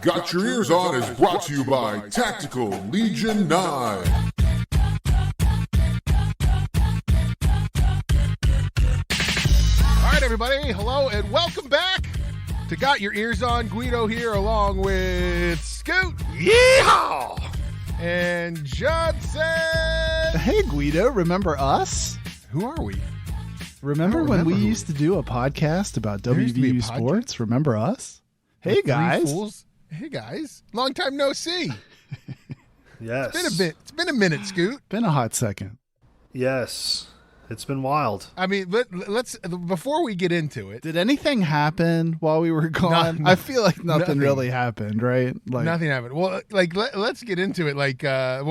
Got Your Eers On is brought to you by Tactical Legion 9. All right, everybody. Hello and welcome back to Got Your Eers On. Guido here along with Scoot. Yeehaw! And Johnson. Hey, Guido. Remember us? Who are we? Remember when we used to do a podcast about WVU sports? Remember us? Hey, guys. Hey, guys. Long time no see. Yes. It's been a minute, Scoot. Been a hot second. Yes. It's been wild. I mean, let's before we get into it. Did anything happen while we were gone? I feel like nothing really happened, right? Like, nothing happened. Well, like let's get into it. Like,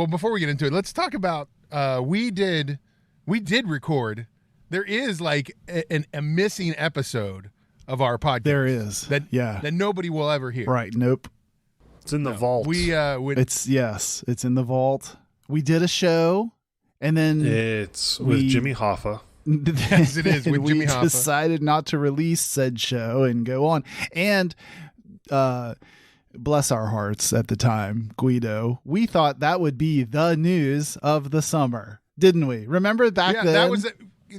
before we get into it, let's talk about we did record. There is like a missing episode of our podcast. There is that nobody will ever hear. Right? Nope. It's in the vault. It's in the vault. We did a show, and then it's with Jimmy Hoffa. Yes, it is with Jimmy Hoffa. We decided not to release said show and go on. And bless our hearts at the time, Guido, we thought that would be the news of the summer, didn't we? Remember back then?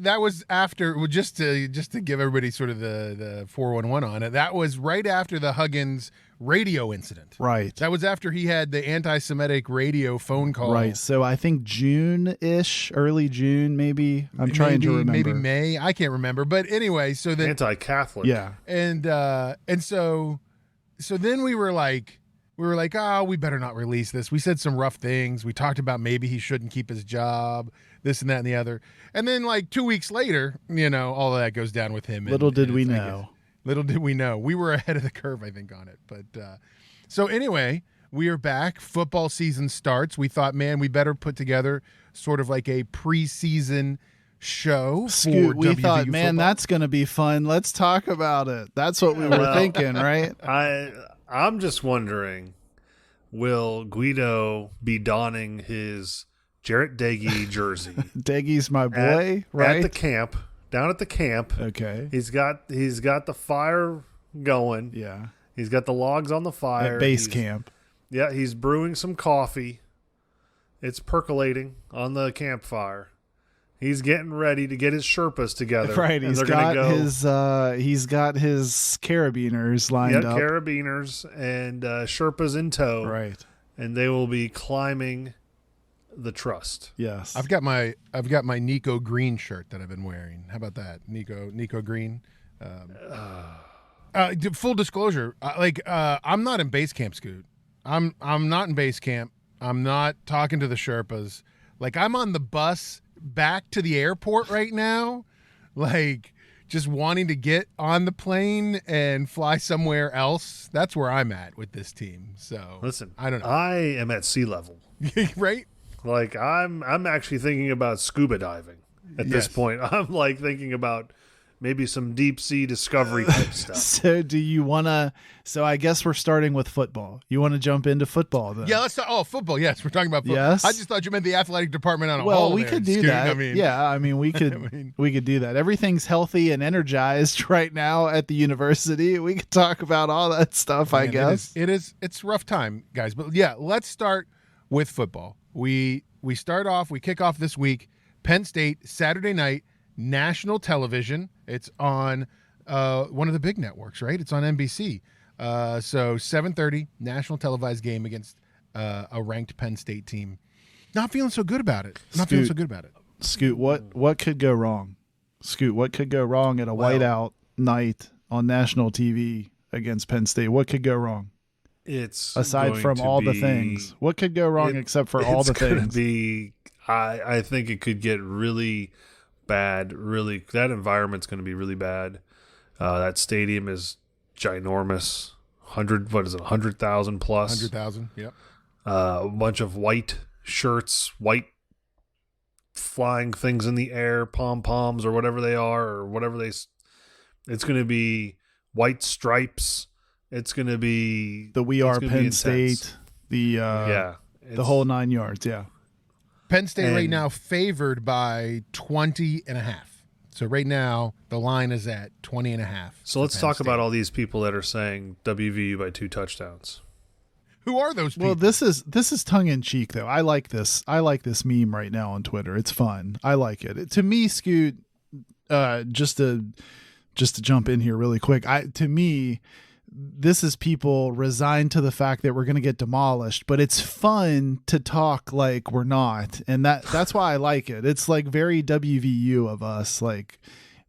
That was after, well, just to give everybody sort of the 411 on it. That was right after the Huggins radio incident. Right. That was after he had the anti-Semitic radio phone call. Right. So I think June-ish, early June, maybe. I'm trying to remember. Maybe May. I can't remember. But anyway, so then anti-Catholic. Yeah. And so then we were like, oh, we better not release this. We said some rough things. We talked about maybe he shouldn't keep his job, this and that and the other. And then like 2 weeks later, all of that goes down with him. Little did we know. We were ahead of the curve, I think, on it. But so anyway, we are back. Football season starts. We thought, man, we better put together sort of like a preseason show. Scoot, we WVU thought, man, football. That's going to be fun. Let's talk about it. That's what we were thinking, right? I'm just wondering, will Guido be donning his Jarrett Daggy jersey? Daggy's my boy, right? At the camp, down at the camp. Okay. He's got the fire going. Yeah. He's got the logs on the fire. At base camp. Yeah, he's brewing some coffee. It's percolating on the campfire. He's getting ready to get his Sherpas together. Right, he's got his carabiners lined up. Yeah, carabiners and Sherpas in tow. Right. And they will be climbing the trust. Yes. I've got my Nico Green shirt that I've been wearing. How about that? Nico Green. Full disclosure, I'm not in base camp, Scoot. I'm not in base camp. I'm not talking to the Sherpas. Like, I'm on the bus back to the airport right now, like just wanting to get on the plane and fly somewhere else. That's where I'm at with this team. So listen, I don't know. I am at sea level. Right? Like I'm actually thinking about scuba diving at this point. I'm like thinking about maybe some deep sea discovery type stuff. So do you want to, I guess we're starting with football. You want to jump into football then? Yeah, let's talk. Oh, football. Yes, we're talking about football. Yes. I just thought you meant the athletic department on a whole. Well, we could do that. We could we could do that. Everything's healthy and energized right now at the university. We could talk about all that stuff, I guess. It's rough time, guys. But yeah, let's start with football. We kick off this week. Penn State, Saturday night, national television. It's on one of the big networks, right? It's on NBC. So 7:30, national televised game against a ranked Penn State team. Not feeling so good about it. Scoot, what could go wrong? Scoot, what could go wrong at a whiteout night on national TV against Penn State? What could go wrong? It's aside from all the things. What could go wrong except for all the things? I think it could get really bad. Really, that environment's going to be really bad. That stadium is ginormous. 100,000 plus. 100,000. Yep. A bunch of white shirts, white flying things in the air, pom-poms or whatever they are, or whatever they. It's going to be white stripes. It's going to be the We Are Penn State. The whole 9 yards. Yeah. Penn State right now favored by 20.5. So right now the line is at 20.5. So let's talk about all these people that are saying WVU by 2 touchdowns. Who are those people? Well, this is tongue in cheek though. I like this. I like this meme right now on Twitter. It's fun. I like it. To me, Scoot, just to jump in here really quick. To me, this is people resigned to the fact that we're going to get demolished, but it's fun to talk like we're not. And that's why I like it. It's like very WVU of us. Like,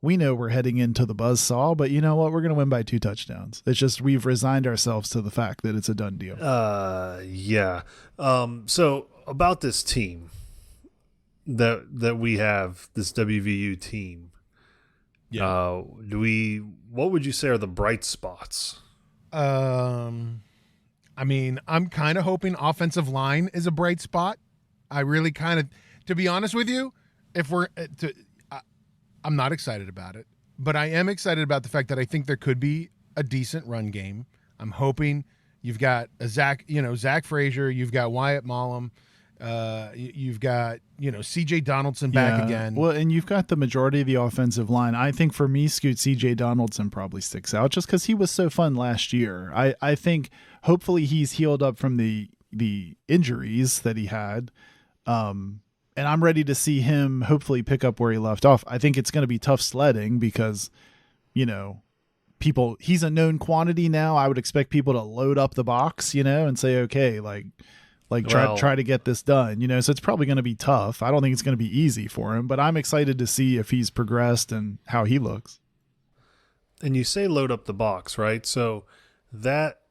we know we're heading into the buzzsaw, but you know what? We're going to win by 2 touchdowns. It's just we've resigned ourselves to the fact that it's a done deal. Yeah. So about this team that we have, this WVU team, what would you say are the bright spots? I mean, I'm kind of hoping offensive line is a bright spot. I really kind of, to be honest with you, I'm not excited about it, but I am excited about the fact that I think there could be a decent run game. I'm hoping you've got a Zach Frazier, you've got Wyatt Mollum, you've got, CJ Donaldson back again. Well, and you've got the majority of the offensive line. I think for me, Scoot, CJ Donaldson probably sticks out just because he was so fun last year. I think hopefully he's healed up from the injuries that he had. And I'm ready to see him hopefully pick up where he left off. I think it's going to be tough sledding because, he's a known quantity now. I would expect people to load up the box, and say, okay, try to get this done, so it's probably going to be tough. I don't think it's going to be easy for him, but I'm excited to see if he's progressed and how he looks. And you say load up the box, right? So that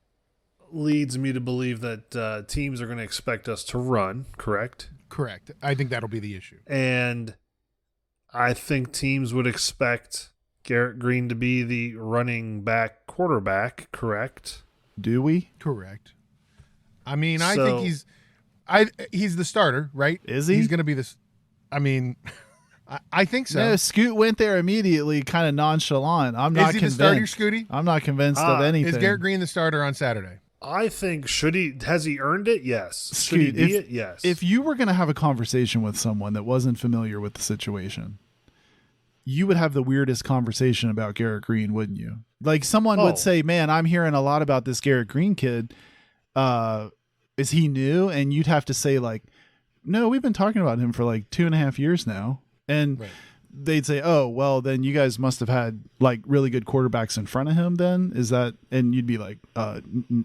leads me to believe that teams are going to expect us to run, correct? Correct. I think that'll be the issue. And I think teams would expect Garrett Green to be the running back quarterback, correct? Do we? Correct. I mean, I think he's the starter, right? Is he? He's going to be this. I mean, I think so. No, Scoot went there immediately, kind of nonchalant. I'm not convinced. Is he the starter, Scooty? I'm not convinced of anything. Is Garrett Green the starter on Saturday? I think has he earned it? Yes. Scoot, should he be it? Yes. If you were going to have a conversation with someone that wasn't familiar with the situation, you would have the weirdest conversation about Garrett Green, wouldn't you? Like someone would say, man, I'm hearing a lot about this Garrett Green kid. Is he new? And you'd have to say like, no, we've been talking about him for like 2.5 years now. And they'd say, oh, well, then you guys must have had like really good quarterbacks in front of him then. Is that, and you'd be like,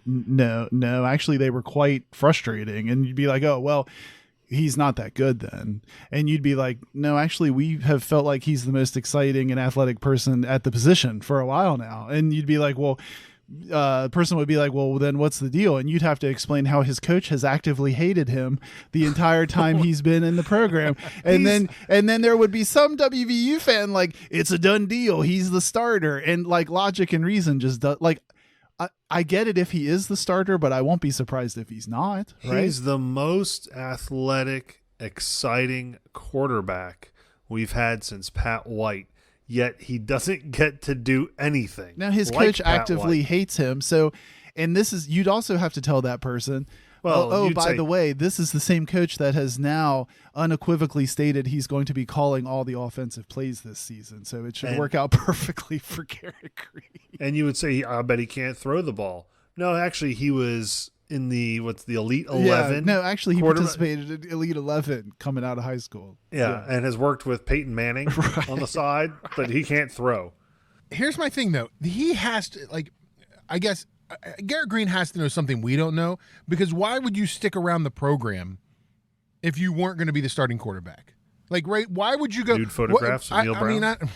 no, actually they were quite frustrating. And you'd be like, oh, well, he's not that good then. And you'd be like, no, actually we have felt like he's the most exciting and athletic person at the position for a while now. And you'd be like, well, the person would be like, well, then what's the deal? And you'd have to explain how his coach has actively hated him the entire time he's been in the program. And then there would be some WVU fan like, it's a done deal. He's the starter. And like logic and reason just does, like, I get it if he is the starter, but I won't be surprised if he's not. Right? He's the most athletic, exciting quarterback we've had since Pat White. Yet he doesn't get to do anything. Now his coach actively hates him. So, and this is, you'd also have to tell that person, well, by the way, this is the same coach that has now unequivocally stated he's going to be calling all the offensive plays this season. So it should work out perfectly for Garrett Green. And you would say, I bet he can't throw the ball. No, actually he was in the Elite 11. Yeah, no, actually he participated in Elite 11 coming out of high school. Yeah. And has worked with Peyton Manning on the side, but he can't throw. Here's my thing though. He has to, like, I guess Garrett Green has to know something we don't know, because why would you stick around the program if you weren't going to be the starting quarterback? Like, right? Why would you go? Nude photographs of Neal Brown.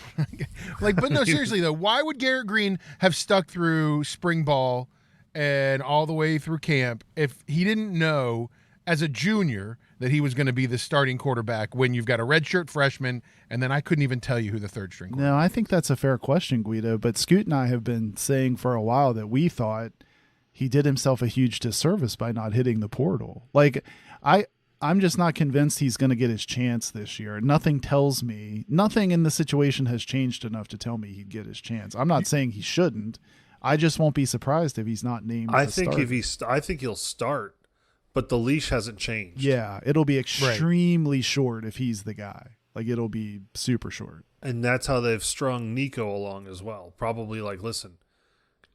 But no, seriously though, why would Garrett Green have stuck through spring ball and all the way through camp if he didn't know as a junior that he was going to be the starting quarterback when you've got a redshirt freshman, and then I couldn't even tell you who the third string was? No, I think that's a fair question, Guido, but Scoot and I have been saying for a while that we thought he did himself a huge disservice by not hitting the portal. Like, I'm just not convinced he's going to get his chance this year. Nothing tells me, nothing in the situation has changed enough to tell me he'd get his chance. I'm not saying he shouldn't. I just won't be surprised if he's not named. I think I think he'll start, but the leash hasn't changed. Yeah, it'll be extremely short if he's the guy. Like, it'll be super short. And that's how they've strung Nico along as well. Probably like, listen,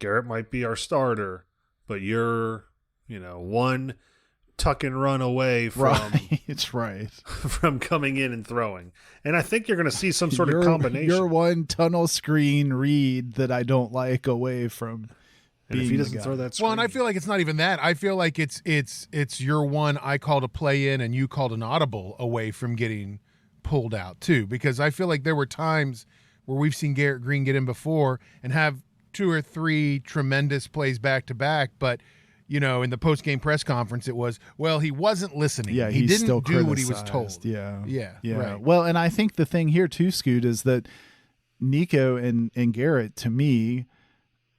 Garrett might be our starter, but you're one tuck and run away from right. from coming in and throwing. And I think you're going to see some sort of combination. You're one tunnel screen read that I don't like away from. And if he doesn't throw that screen. Well, and I feel like it's not even that. I feel like it's your one I called a play in and you called an audible away from getting pulled out too, because I feel like there were times where we've seen Garrett Green get in before and have 2 or 3 tremendous plays back to back, but in the post-game press conference, it was, well, he wasn't listening. Yeah, he didn't still do what he was told. Yeah. Right. Well, and I think the thing here too, Scoot, is that Nico and Garrett, to me,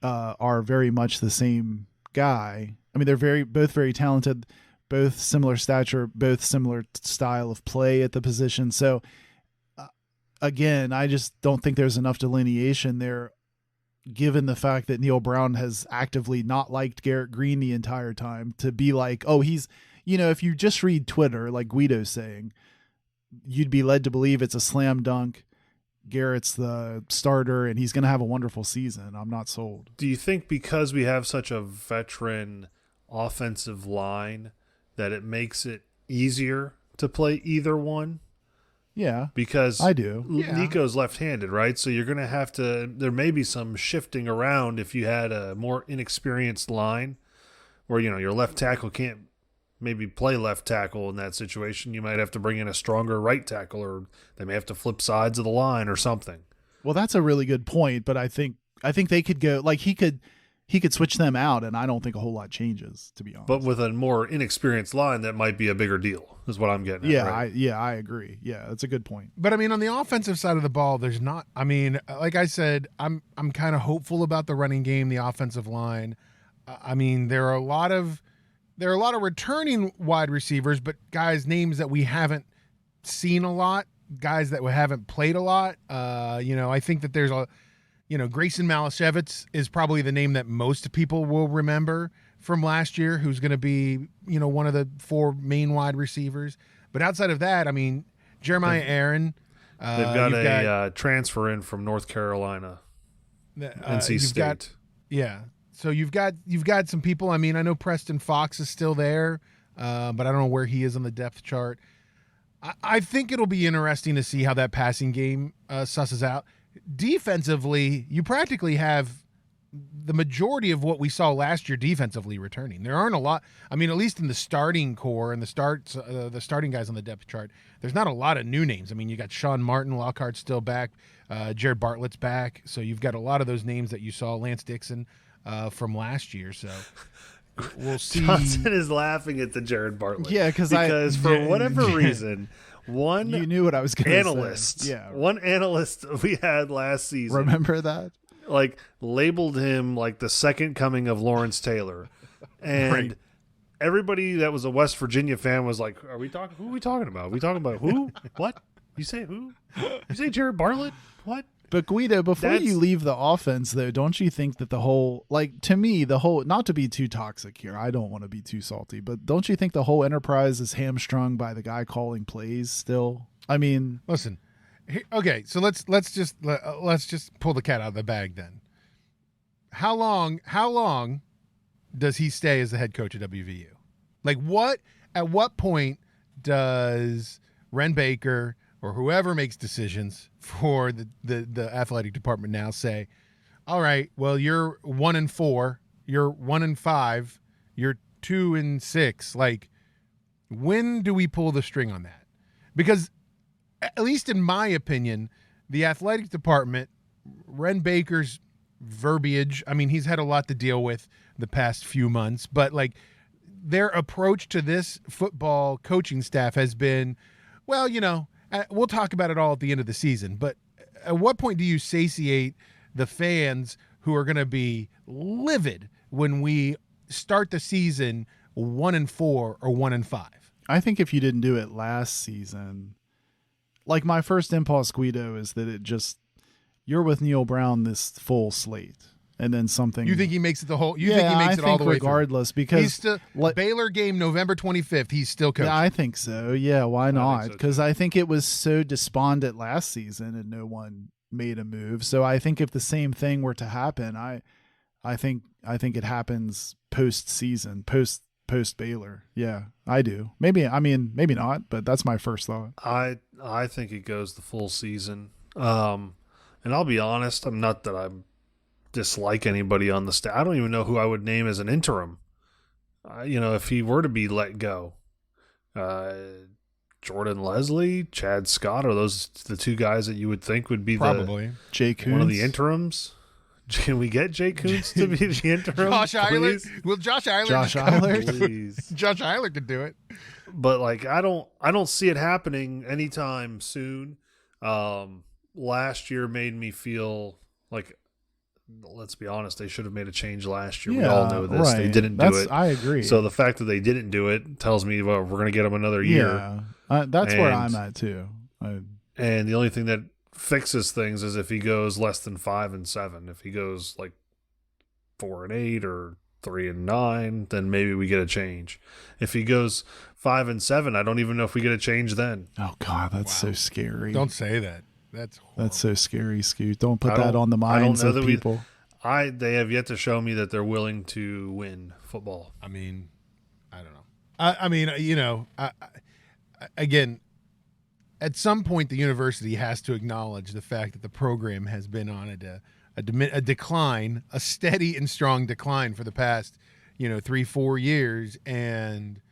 are very much the same guy. I mean, they're both very talented, both similar stature, both similar style of play at the position. So, again, I just don't think there's enough delineation there, given the fact that Neal Brown has actively not liked Garrett Green the entire time, to be like, oh, he's, if you just read Twitter, like Guido's saying, you'd be led to believe it's a slam dunk. Garrett's the starter and he's going to have a wonderful season. I'm not sold. Do you think because we have such a veteran offensive line that it makes it easier to play either one? Yeah, because I do. Nico's left-handed, right? So you're going to have to, there may be some shifting around if you had a more inexperienced line where, your left tackle can't maybe play left tackle in that situation. You might have to bring in a stronger right tackle, or they may have to flip sides of the line or something. Well, that's a really good point, but I think they could go, like, he could switch them out, and I don't think a whole lot changes, to be honest. But with a more inexperienced line, that might be a bigger deal, is what I'm getting at. Right? I agree. Yeah, that's a good point. But I mean, on the offensive side of the ball, there's not. I mean, like I said, I'm kind of hopeful about the running game, the offensive line. I mean, there are a lot of returning wide receivers, but guys, names that we haven't seen a lot, guys that we haven't played a lot. I think that there's a. Grayson Malashevitz is probably the name that most people will remember from last year, who's going to be, one of the 4 main wide receivers. But outside of that, I mean, Jeremiah Aaron. They've got a transfer in from North Carolina, NC State. So you've got some people. I mean, I know Preston Fox is still there, but I don't know where he is on the depth chart. I think it'll be interesting to see how that passing game susses out. Defensively, you practically have the majority of what we saw last year defensively returning. There aren't a lot. I mean, at least in the starting core and the starting guys on the depth chart, there's not a lot of new names. I mean, you got Sean Martin, Lockhart's still back, Jared Bartlett's back, so you've got a lot of those names that you saw. Lance Dixon from last year, so we'll see. Johnson is laughing at the Jared Bartlett. Yeah, because for whatever reason. You knew what I was going to analyst. say. Yeah. One analyst we had last season. Remember that? Labeled him like the second coming of Lawrence Taylor. And right. Everybody that was a West Virginia fan was like, who are we talking about? Are we talking about who? What? You say who? You say Jared Bartlett? What? But Guido, before you leave the offense, though, don't you think that to me, not to be too toxic here, I don't want to be too salty, but don't you think the whole enterprise is hamstrung by the guy calling plays still? I mean, listen, okay, so let's just pull the cat out of the bag then. How long does he stay as the head coach at WVU? At what point does Ren Baker or whoever makes decisions for the athletic department now say, all right, well, you're 1-4, you're 1-5, you're 2-6. When do we pull the string on that? Because at least in my opinion, the athletic department, Ren Baker's verbiage, I mean, he's had a lot to deal with the past few months, but their approach to this football coaching staff has been, well, we'll talk about it all at the end of the season, but at what point do you satiate the fans who are going to be livid when we start the season 1-4 or 1-5? I think if you didn't do it last season, my first impulse, Guido, is that you're with Neal Brown this full slate. And then something. You think he makes it the whole? You think he makes it all the way regardless through? Because he's still Baylor game November 25th. He's still coaching. Yeah, I think so. Yeah, why not? Because I think it was so despondent last season and no one made a move. So I think if the same thing were to happen, I think it happens post-season, post post Baylor. Yeah, I do. Maybe not, but that's my first thought. I think it goes the full season. And I'll be honest, I'm not that I dislike anybody on the staff. I don't even know who I would name as an interim. If he were to be let go, Jordan Leslie, Chad Scott, are those the two guys that you would think would be Probably. Jay Kuntz. one of the interims? Can we get Jay Kuntz to be the interim? Josh Eiler. please? Will Josh Eiler? Josh Eiler. Please. Josh Eiler could do it. But I don't see it happening anytime soon. Last year made me feel like, let's be honest, they should have made a change last year. We all know this. Right. They didn't do it. I agree. So the fact that they didn't do it tells me, well, we're going to get them another year. Yeah, that's where I'm at too. And the only thing that fixes things is if he goes less than 5-7. If he goes 4-8 or 3-9, then maybe we get a change. If he goes 5-7, I don't even know if we get a change then. Oh God, that's so scary. Don't say that. That's so scary, Scoot. Don't put that on the minds of people. They have yet to show me that they're willing to win football. I mean, I don't know. Again, at some point, the university has to acknowledge the fact that the program has been on a decline, a steady and strong decline for the past, 3-4 years, and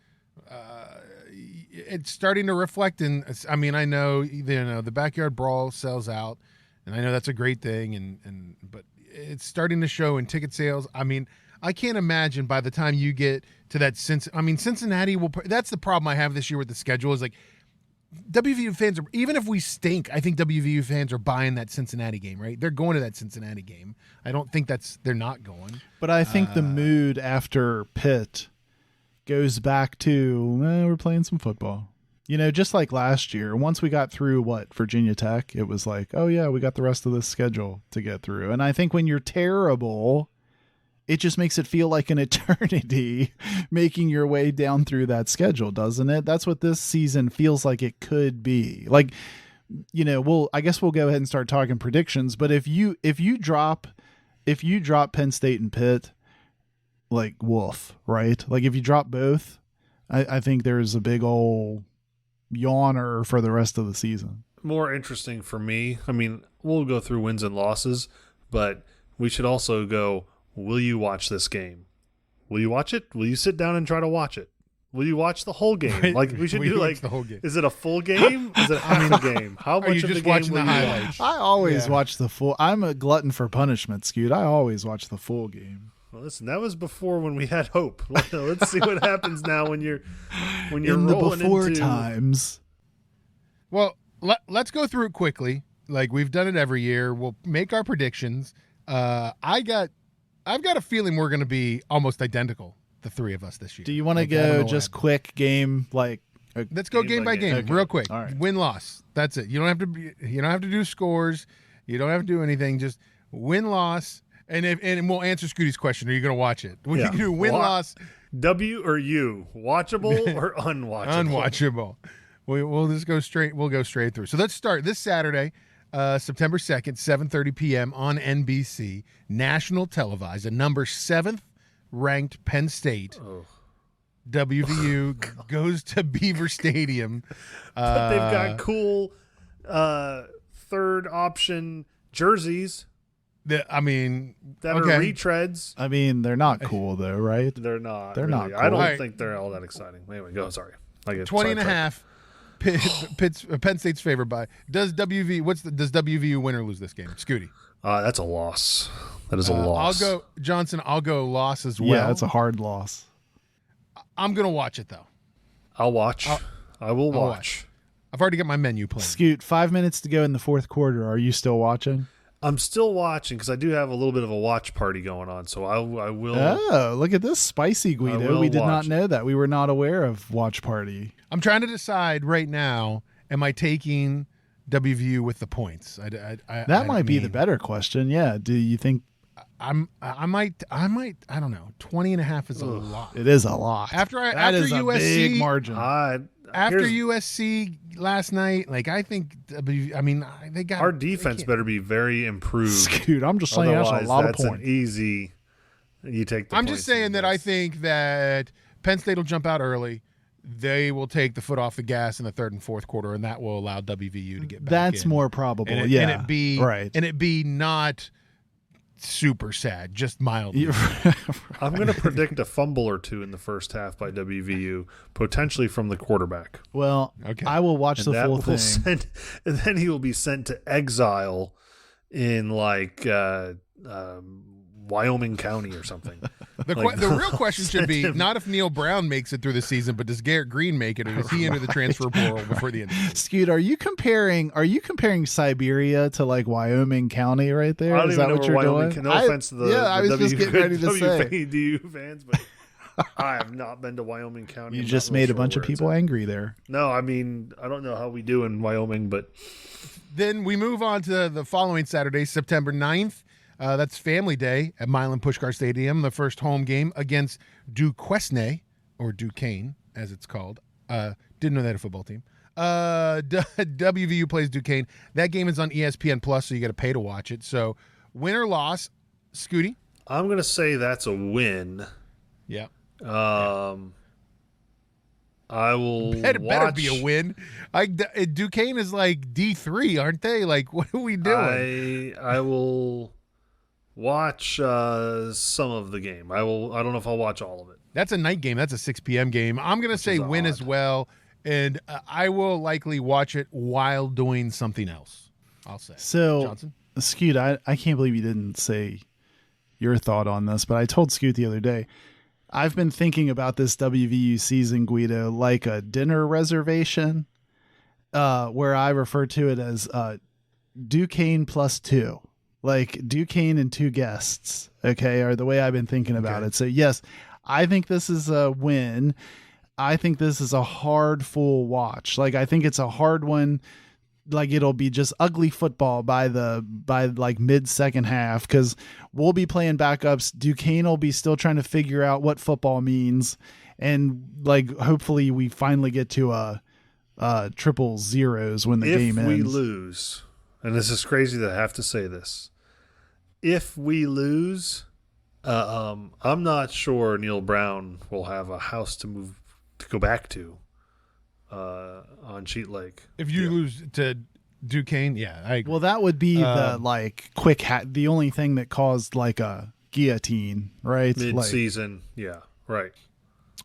it's starting to reflect in. I mean, I know the backyard brawl sells out, and I know that's a great thing, but it's starting to show in ticket sales. I mean, I can't imagine by the time you get to that Cincinnati will. That's the problem I have this year with the schedule is WVU fans are, even if we stink, I think WVU fans are buying that Cincinnati game, right? They're going to that Cincinnati game. I don't think they're not going. But I think the mood after Pitt goes back to we're playing some football. Just like last year, once we got through Virginia Tech, it was oh yeah, we got the rest of this schedule to get through. And I think when you're terrible, it just makes it feel like an eternity making your way down through that schedule, doesn't it? That's what this season feels like it could be. I guess we'll go ahead and start talking predictions, but if you drop Penn State and Pitt, woof, right? If you drop both, I think there's a big old yawner for the rest of the season. More interesting for me, I mean, we'll go through wins and losses, but we should also go, will you watch this game? Will you watch it? Will you sit down and try to watch it? Will you watch the whole game? We should do the whole game. Is it a full game? Is it half a game? How much Are you of just the game watching will the you highlights? watch? I always watch the full. I'm a glutton for punishment, Scoot. I always watch the full game. Well, listen, that was before when we had hope. Let's see what happens now when you're in the rolling before into times. Well, let's go through it quickly. We've done it every year. We'll make our predictions. I've got a feeling we're going to be almost identical, the three of us this year. Do you want to go just quick game Let's go game by game, okay. real quick. All right. Win loss. That's it. You don't have to do scores. You don't have to do anything. Just win loss. And we'll answer Scooty's question. Are you going to watch it? We can do win loss. W or U, watchable or unwatchable? Unwatchable. We'll just go straight. We'll go straight through. So let's start this Saturday, September 2nd, 7:30 p.m. on NBC, national televised. A number 7th ranked Penn State. WVU goes to Beaver Stadium. But they've got cool third option jerseys that are retreads. I mean, they're not cool though, right? They're not. They're really. not I cool. don't think they're all that exciting. Anyway, go. Sorry. 20 and a half. Penn State's favored by. Does WVU win or lose this game? Scooty. That's a loss. That is a loss. I'll go loss as well. Yeah, it's a hard loss. I'm going to watch it though. I'll watch. I will watch. I've already got my menu planned. Scoot, 5 minutes to go in the fourth quarter. Are you still watching? I'm still watching because I do have a little bit of a watch party going on. So I will. Oh, look at this spicy Guido. We did not know that. We were not aware of watch party. I'm trying to decide right now, am I taking WVU with the points? That might be the better question. Yeah. Do you think I might, I don't know. 20 and a half is a lot. it is a lot? After That is USC, a big margin. After USC last night, I think, they got our defense better be very improved. Scoot, I'm just saying that's a lot of points. An easy. You take. I'm just saying that I think that Penn State will jump out early. They will take the foot off the gas in the third and fourth quarter, and that will allow WVU to get back That's in. more probable. And yeah. And it be right. And it be not super sad, just mildly. I'm going to predict a fumble or two in the first half by WVU, potentially from the quarterback. Well, Okay. I will watch And the that full will thing. and then he will be sent to exile in Wyoming County or something. The real question should be not if Neal Brown makes it through the season, but does Garrett Green make it, or does he enter the transfer portal before the end of the season? Scoot, are you comparing Siberia to like Wyoming County right there? I don't Is even that know what where you're Wyoming. doing? No offense to the I was just getting ready to say. WVU fans, but I have not been to Wyoming County. You I'm just not real made a sure bunch of where it's people at. angry there. No, I mean, I don't know how we do in Wyoming, but Then we move on to the following Saturday, September 9th. That's Family Day at Milan Pushkar Stadium, the first home game against Duquesne, or Duquesne, as it's called. Didn't know they had a football team. WVU plays Duquesne. That game is on ESPN Plus, so you got to pay to watch it. So, win or loss, Scooty? I'm going to say that's a win. Yeah. I will Better watch. be a win. Duquesne is like D3, aren't they? Like, what are we doing? I will watch some of the game. I don't know if I'll watch all of it. That's a night game. That's a 6 p.m. game. I'm going to say win as well, and I will likely watch it while doing something else, I'll say. So, Johnson? Scoot, I can't believe you didn't say your thought on this, but I told Scoot the other day, I've been thinking about this WVU season, Guido, like a dinner reservation, where I refer to it as Duquesne +2. Like Duquesne and 2 guests, okay, are the way I've been thinking about it. So, yes, I think this is a win. I think this is a hard, full watch. Like, I think it's a hard one. Like, it'll be just ugly football by like mid second half, because we'll be playing backups. Duquesne will be still trying to figure out what football means, and like hopefully we finally get to a triple zeros when the game ends. If we lose, and this is crazy that I have to say this, if we lose, I'm not sure Neal Brown will have a house to go back to. On Cheat Lake. If you lose to Duquesne, yeah, I agree. Well, that would be the like quick the only thing that caused like a guillotine, right? Mid-season, yeah, right.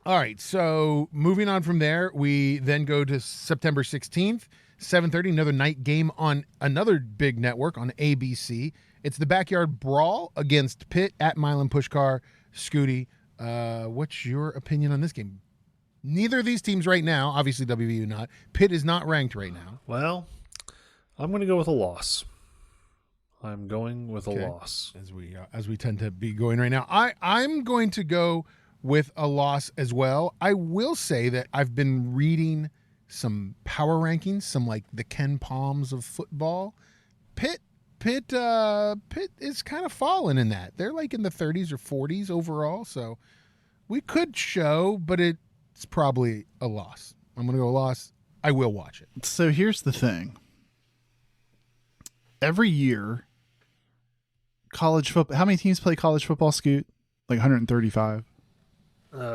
All right, so moving on from there, we then go to September 16th, 7:30, another night game on another big network on ABC. It's the Backyard Brawl against Pitt at Milan Pushkar. Scooty, what's your opinion on this game? Neither of these teams right now, obviously WVU not. Pitt is not ranked right now. Well, I'm going to go with a loss. I'm going with a loss. As we tend to be going right now. I'm going to go with a loss as well. I will say that I've been reading some power rankings, some like the Ken Palms of football. Pitt is kind of falling in that. They're like in the 30s or 40s overall, so we could show, but it's probably a loss. I'm going to go a loss. I will watch it. So here's the thing. Every year, college football. How many teams play college football, Scoot? Like 135.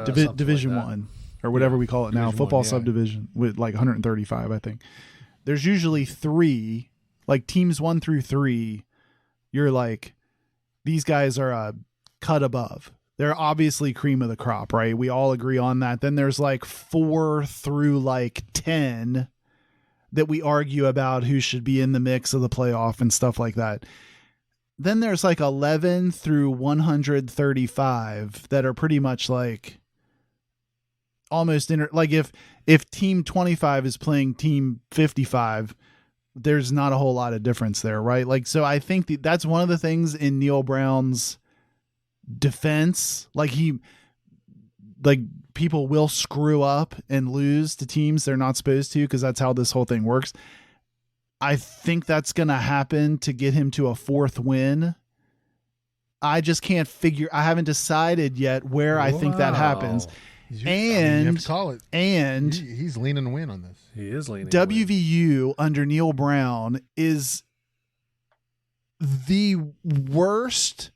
Division like 1 or whatever we call it now. Division Football 1, yeah. subdivision with like 135, I think. There's usually 3, like teams 1 through 3. You're like, these guys are a cut above. They're obviously cream of the crop, right? We all agree on that. Then there's like 4 through like 10 that we argue about who should be in the mix of the playoff and stuff like that. Then there's like 11 through 135 that are pretty much like almost like if team 25 is playing team 55, there's not a whole lot of difference there, right? Like, so I think that's one of the things in Neal Brown's defense. Like people will screw up and lose to teams they're not supposed to, because that's how this whole thing works. I think that's going to happen to get him to a 4th win. I just can't I haven't decided yet where I think that happens. You have to call it. And he's leaning to win on this. He is leaning. WVU under Neal Brown is the worst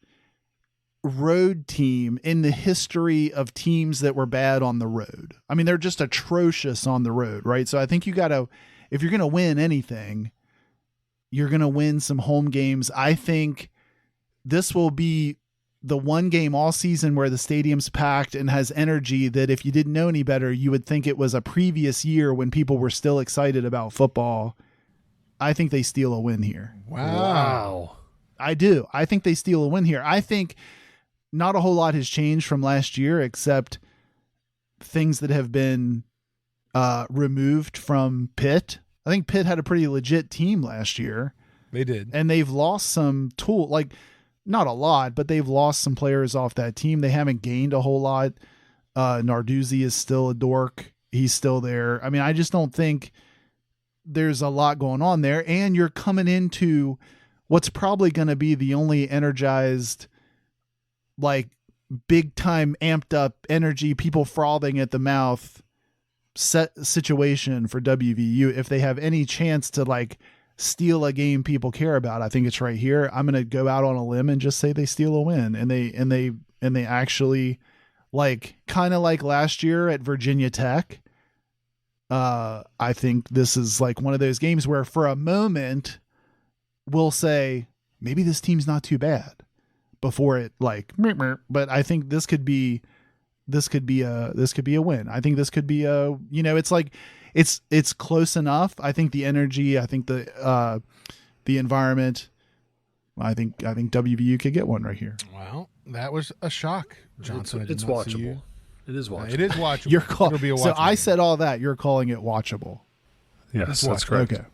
road team in the history of teams that were bad on the road. I mean, they're just atrocious on the road, right? So I think if you're going to win anything, you're going to win some home games. I think this will be the one game all season where the stadium's packed and has energy that if you didn't know any better, you would think it was a previous year when people were still excited about football. I think they steal a win here. Wow. I do. I think they steal a win here. I think not a whole lot has changed from last year except things that have been removed from Pitt. I think Pitt had a pretty legit team last year. They did. And they've lost some not a lot, but they've lost some players off that team. They haven't gained a whole lot. Narduzzi is still a dork. He's still there. I mean, I just don't think there's a lot going on there. And you're coming into what's probably going to be the only energized, like big time amped up energy, people frothing at the mouth set situation for WVU. If they have any chance to like steal a game people care about, I think it's right here. I'm going to go out on a limb and just say they steal a win, and they actually, like, kind of like last year at Virginia Tech. I think this is like one of those games where for a moment we'll say maybe this team's not too bad before it like, but I think this could be a win. I think this could be it's like, it's close enough. I think the energy, I think the environment, I think WVU could get one right here. Wow. That was a shock, Johnson. It's watchable. It is watchable. It is watchable. It'll be a so I said all that. You're calling it watchable. Yes, that's correct. Okay.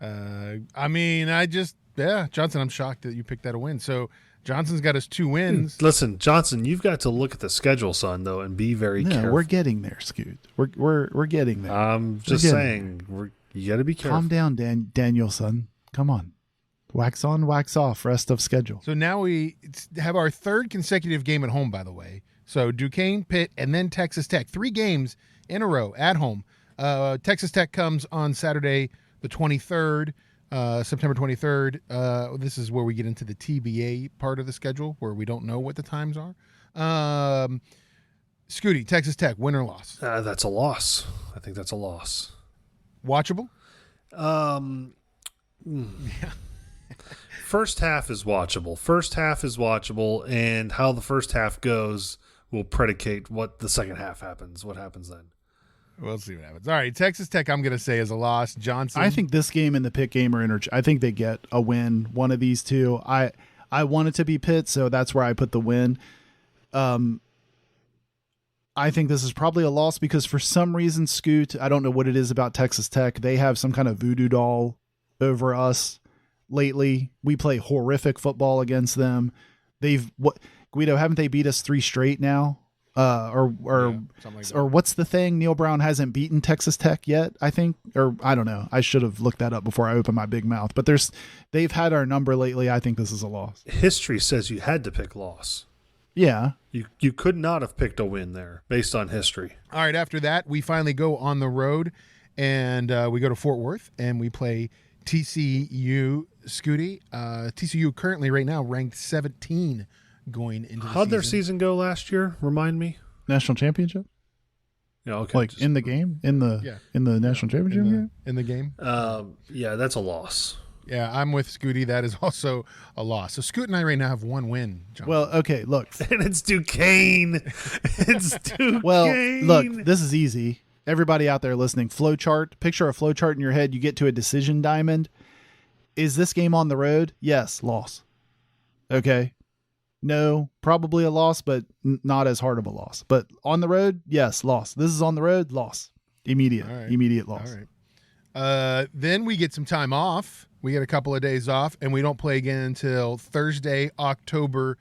I mean, Johnson, I'm shocked that you picked that a win. So Johnson's got his 2 wins. Listen, Johnson, you've got to look at the schedule, son, though, and be very careful. We're getting there, Scoot. We're getting there. I'm just saying, you got to be careful. Calm down, Daniel, son. Come on. Wax on, wax off. Rest of schedule. So now we have our 3rd consecutive game at home, by the way. So Duquesne, Pitt, and then Texas Tech. 3 games in a row at home. Texas Tech comes on Saturday, the 23rd. September 23rd. This is where we get into the TBA part of the schedule where we don't know what the times are. Scooty, Texas Tech, win or loss? That's a loss. I think that's a loss. Watchable? First half is watchable. And how the first half goes will predicate what the second half happens. What happens then? We'll see what happens. All right, Texas Tech, I'm going to say is a loss. Johnson, I think this game and the Pitt game are I think they get a win. One of these two. I want it to be Pitt, so that's where I put the win. I think this is probably a loss because for some reason, Scoot, I don't know what it is about Texas Tech. They have some kind of voodoo doll over us lately. We play horrific football against them. Guido, haven't they beat us 3 straight now? Or what's the thing? Neal Brown hasn't beaten Texas Tech yet, I think, or I don't know. I should have looked that up before I opened my big mouth. But they've had our number lately. I think this is a loss. History says you had to pick loss. Yeah, you could not have picked a win there based on history. All right. After that, we finally go on the road, and we go to Fort Worth, and we play TCU. Scooty, TCU currently right now ranked 17. Going into the How'd their season go last year? Remind me. National championship. Yeah, okay. Like in the game, in the national championship game. In the game. Yeah, that's a loss. Yeah, I'm with Scooty. That is also a loss. So Scoot and I right now have 1 win. John. Well, okay, look, and it's Duquesne. It's Duquesne. Well, look, this is easy. Everybody out there listening, flowchart. Picture a flowchart in your head. You get to a decision diamond. Is this game on the road? Yes, loss. Okay. No, probably a loss, but not as hard of a loss. But on the road, yes, loss. This is on the road, loss. Immediate loss. All right. Then we get some time off. We get a couple of days off, and we don't play again until Thursday, October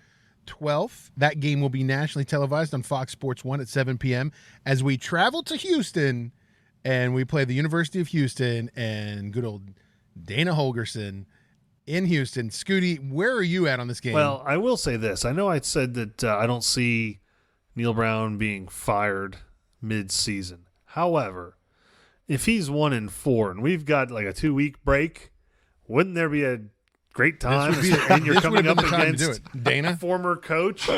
12th. That game will be nationally televised on Fox Sports 1 at 7 p.m. as we travel to Houston, and we play the University of Houston and good old Dana Holgerson in Houston. Scooty, where are you at on this game? Well, I will say this. I know I said that I don't see Neal Brown being fired mid-season. However, if he's 1-4 and we've got like a 2-week break, wouldn't there be a great time, This would be- and you're this would coming have up been the time to do against it. Dana? a former coach.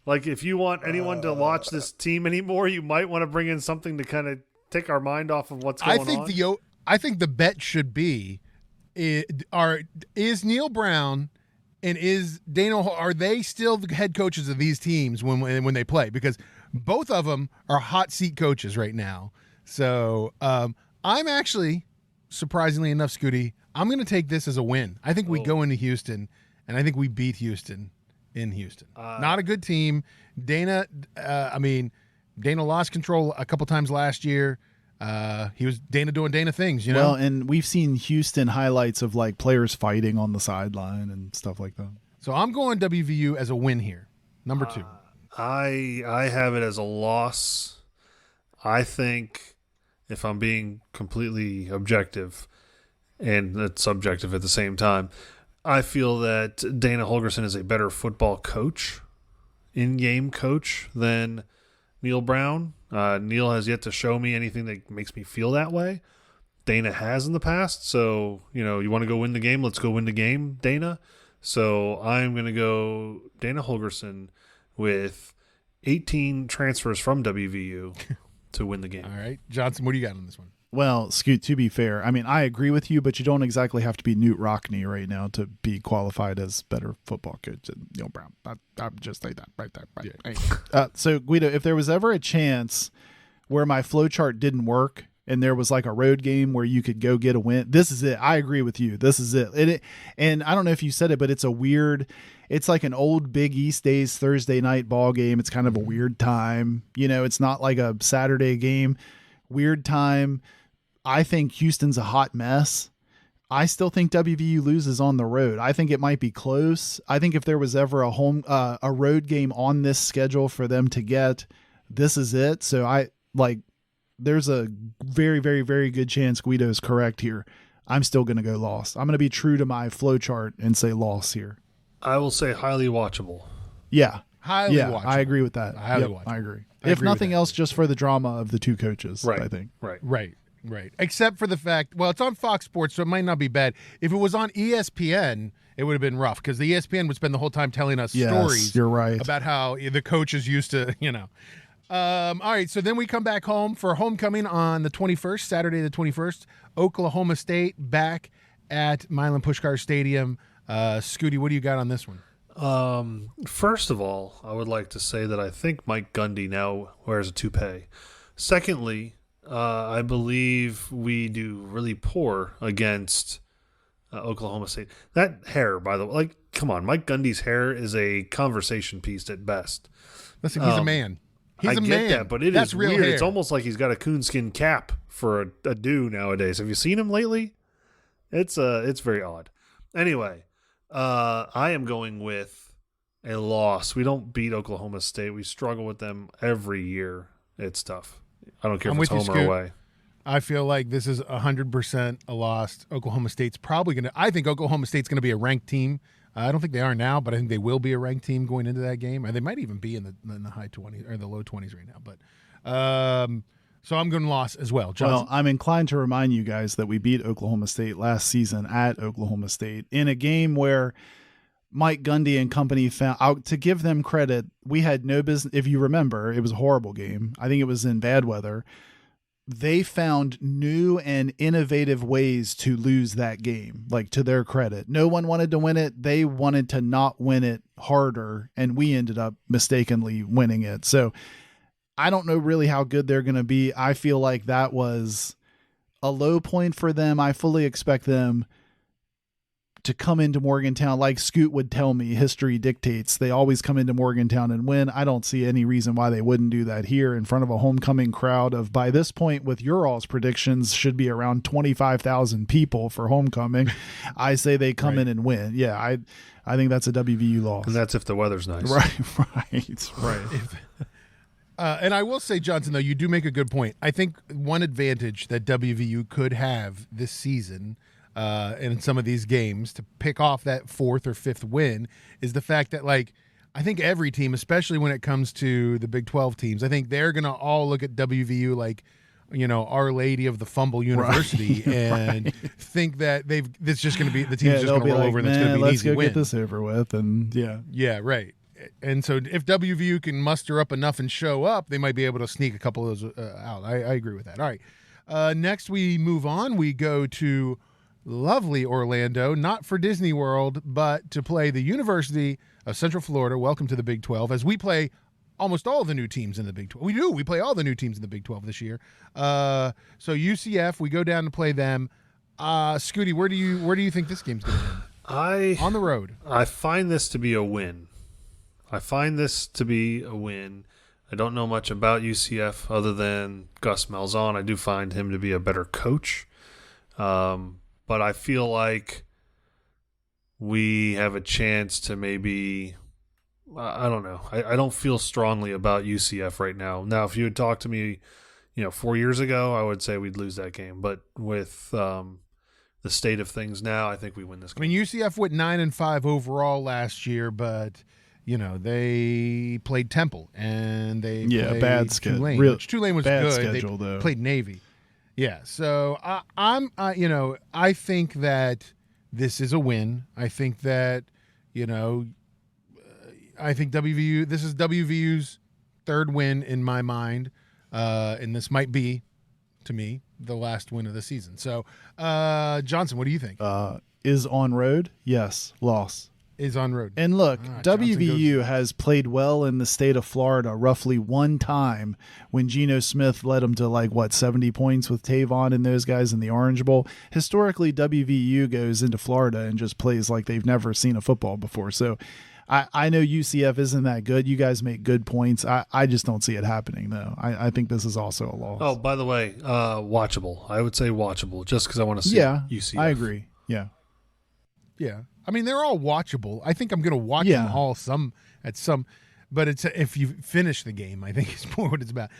Like, if you want anyone to watch this team anymore, you might want to bring in something to kind of take our mind off of what's going on. I think the bet should be is Neal Brown and is Dana, are they still the head coaches of these teams when they play? Because both of them are hot seat coaches right now. So I'm actually, surprisingly enough, Scooty, I'm going to take this as a win. I think we go into Houston, and I think we beat Houston in Houston. Not a good team. Dana lost control a couple times last year. He was Dana doing Dana things, you know? Well, and we've seen Houston highlights of like players fighting on the sideline and stuff like that. So I'm going WVU as a win here. Number 2. I have it as a loss. I think, if I'm being completely objective, and that's subjective at the same time, I feel that Dana Holgorsen is a better football coach, in-game coach, than Neal Brown. Neal has yet to show me anything that makes me feel that way. Dana has in the past. So, you want to go win the game? Let's go win the game, Dana. So I'm going to go Dana Holgorsen with 18 transfers from WVU to win the game. All right. Johnson, what do you got on this one? Well, Scoot, to be fair, I mean, I agree with you, but you don't exactly have to be Newt Rockne right now to be qualified as better football coach than Neal Brown. I'm just like that right there. Right. Yeah. So, Guido, if there was ever a chance where my flow chart didn't work and there was like a road game where you could go get a win, this is it. I agree with you. This is it. And I don't know if you said it, but it's like an old Big East days Thursday night ball game. It's kind of a weird time. It's not like a Saturday game. Weird time. I think Houston's a hot mess. I still think WVU loses on the road. I think it might be close. I think if there was ever a road game on this schedule for them to get, this is it. So there's a very, very, very good chance Guido's correct here. I'm still going to go loss. I'm going to be true to my flow chart and say loss here. I will say highly watchable. Yeah. Highly watchable. I agree with that. Highly watchable. I agree. I If agree with nothing that. else, just for the drama of the two coaches, Right. I think. Right. Except for the fact, well, it's on Fox Sports, so it might not be bad. If it was on ESPN, it would have been rough because the ESPN would spend the whole time telling us stories. You're right. About how the coaches used to, all right, so then we come back home for homecoming on the 21st, Saturday the 21st. Oklahoma State back at Milan Puskar Stadium. Scooty, what do you got on this one? First of all, I would like to say that I think Mike Gundy now wears a toupee. Secondly, I believe we do really poor against Oklahoma State. That hair, by the way, come on, Mike Gundy's hair is a conversation piece at best. Listen, he's a man. He's I a get man. that, but That's is real weird. hair. It's almost like he's got a coonskin cap for a do nowadays. Have you seen him lately? It's very odd. Anyway, I am going with a loss. We don't beat Oklahoma State. We struggle with them every year. It's tough. I don't care I'm if it's with you, home or Scoot. away. I feel like this is 100% a loss. Oklahoma State's probably going to – I think Oklahoma State's going to be a ranked team. I don't think they are now, but I think they will be a ranked team going into that game. They might even be in the high 20s or the low 20s right now. But so I'm going loss as well. Johnson? Well, I'm inclined to remind you guys that we beat Oklahoma State last season at Oklahoma State in a game where Mike Gundy and company found out, to give them credit, we had no business. If you remember, it was a horrible game. I think it was in bad weather. They found new and innovative ways to lose that game, to their credit. No one wanted to win it. They wanted to not win it harder, and we ended up mistakenly winning it. So I don't know really how good they're going to be. I feel like that was a low point for them. I fully expect them to come into Morgantown, like Scoot would tell me, history dictates they always come into Morgantown and win. I don't see any reason why they wouldn't do that here in front of a homecoming crowd of, by this point with your all's predictions, should be around 25,000 people for homecoming. I say they come in and win. Yeah, I think that's a WVU loss. And that's if the weather's nice. Right. And I will say, Johnson, though, you do make a good point. I think one advantage that WVU could have this season in some of these games to pick off that fourth or fifth win is the fact that, I think every team, especially when it comes to the Big 12 teams, I think they're going to all look at WVU Our Lady of the Fumble University and think that it's just going to be the team's just going to roll over and it's going to be an easy win. Let's go get this over with, and yeah, right. And so if WVU can muster up enough and show up, they might be able to sneak a couple of those out. I agree with that. All right. Next, we move on. We go to lovely Orlando, not for Disney World, but to play the University of Central Florida. Welcome to the Big 12, as we play almost all the new teams in the Big 12. We play all the new teams in the Big 12 this year. So UCF, we go down to play them. Scooty, where do you think this game's going to end? On the road. I find this to be a win. I don't know much about UCF other than Gus Malzahn. I do find him to be a better coach. But I feel like we have a chance to maybe, I don't know. I don't feel strongly about UCF right now. Now, if you had talked to me, 4 years ago, I would say we'd lose that game. But with the state of things now, I think we win this game. I mean, UCF went 9-5 overall last year, but they played Temple and they played bad schedule. Tulane, which Tulane was bad good. Schedule, they though. Played Navy. Yeah, so I think that this is a win. I think that I think this is WVU's third win in my mind, and this might be, to me, the last win of the season. So, Johnson, what do you think? Is on road? Yes. Loss. Is on road. And look, WVU has played well in the state of Florida roughly one time when Geno Smith led them to 70 points with Tavon and those guys in the Orange Bowl. Historically, WVU goes into Florida and just plays like they've never seen a football before. So I know UCF isn't that good. You guys make good points. I just don't see it happening, though. I think this is also a loss. Oh, by the way, watchable. I would say watchable just because I want to see UCF. I agree. Yeah. Yeah. I mean, they're all watchable. I think I'm going to watch them all but it's if you finish the game, I think it's more what it's about.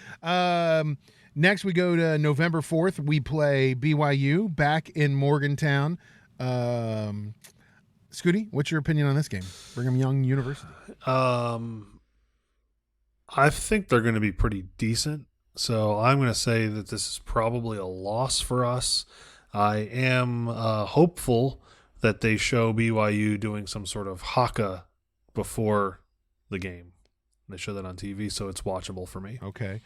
Next, we go to November 4th. We play BYU back in Morgantown. Scooty, what's your opinion on this game? Brigham Young University. I think they're going to be pretty decent. So I'm going to say that this is probably a loss for us. I am hopeful that they show BYU doing some sort of haka before the game. They show that on TV, so it's watchable for me. Okay.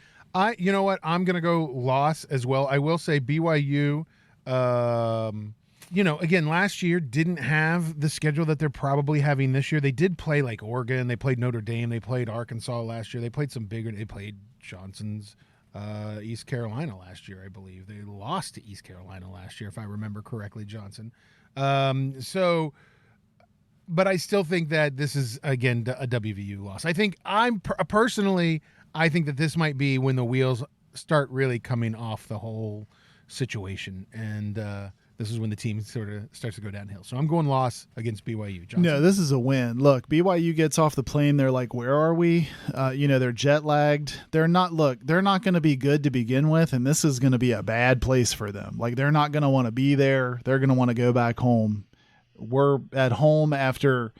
You know what? I'm going to go loss as well. I will say BYU, again, last year didn't have the schedule that they're probably having this year. They did play like Oregon. They played Notre Dame. They played Arkansas last year. They played they played Johnson's East Carolina last year, I believe. They lost to East Carolina last year, if I remember correctly, Johnson. But I still think that this is, again, a WVU loss. I think personally, I think that this might be when the wheels start really coming off the whole situation. And this is when the team sort of starts to go downhill. So I'm going loss against BYU. Johnson. No, this is a win. Look, BYU gets off the plane. They're like, where are we? They're jet lagged. They're not going to be good to begin with. And this is going to be a bad place for them. Like, they're not going to want to be there. They're going to want to go back home. We're at home after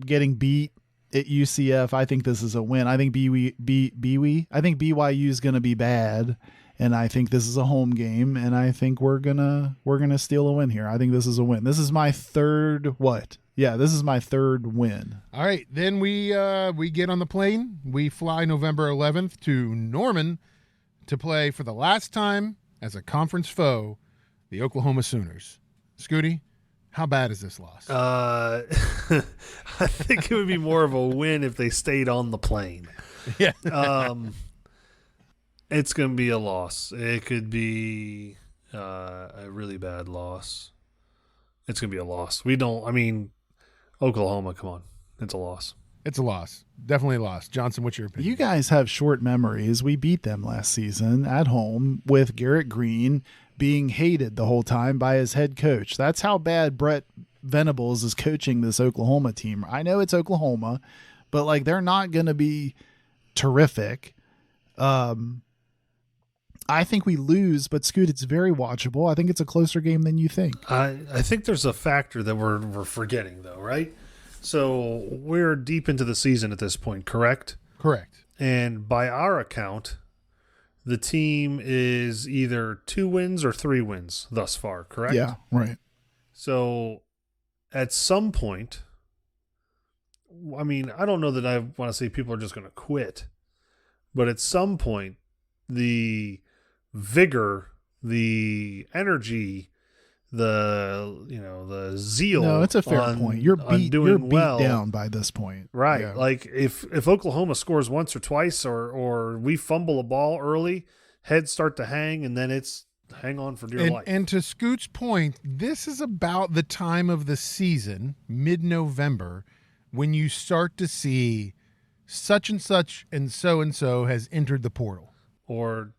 getting beat at UCF. I think this is a win. I think BYU is going to be bad. And I think this is a home game, and I think we're gonna steal a win here. I think this is a win. This is my third what? Yeah, this is my third win. All right, then we get on the plane. We fly November 11th to Norman to play for the last time as a conference foe, the Oklahoma Sooners. Scooty, how bad is this loss? I think it would be more of a win if they stayed on the plane. Yeah. It's going to be a loss. It could be a really bad loss. It's going to be a loss. Oklahoma, come on. It's a loss. It's a loss. Definitely a loss. Johnson, what's your opinion? You guys have short memories. We beat them last season at home with Garrett Green being hated the whole time by his head coach. That's how bad Brett Venables is coaching this Oklahoma team. I know it's Oklahoma, but they're not going to be terrific. I think we lose, but Scoot, it's very watchable. I think it's a closer game than you think. I think there's a factor that we're forgetting, though, right? So we're deep into the season at this point, correct? Correct. And by our account, the team is either 2 wins or 3 wins thus far, correct? Yeah, right. So at some point, I mean, I don't know that I want to say people are just going to quit, but at some point, the vigor, the energy, the zeal. No, it's a fair point. You're beat down by this point. Right. Yeah. Like if Oklahoma scores once or twice or we fumble a ball early, heads start to hang, and then it's hang on for dear life. And to Scoot's point, this is about the time of the season, mid-November, when you start to see such and so has entered the portal. Or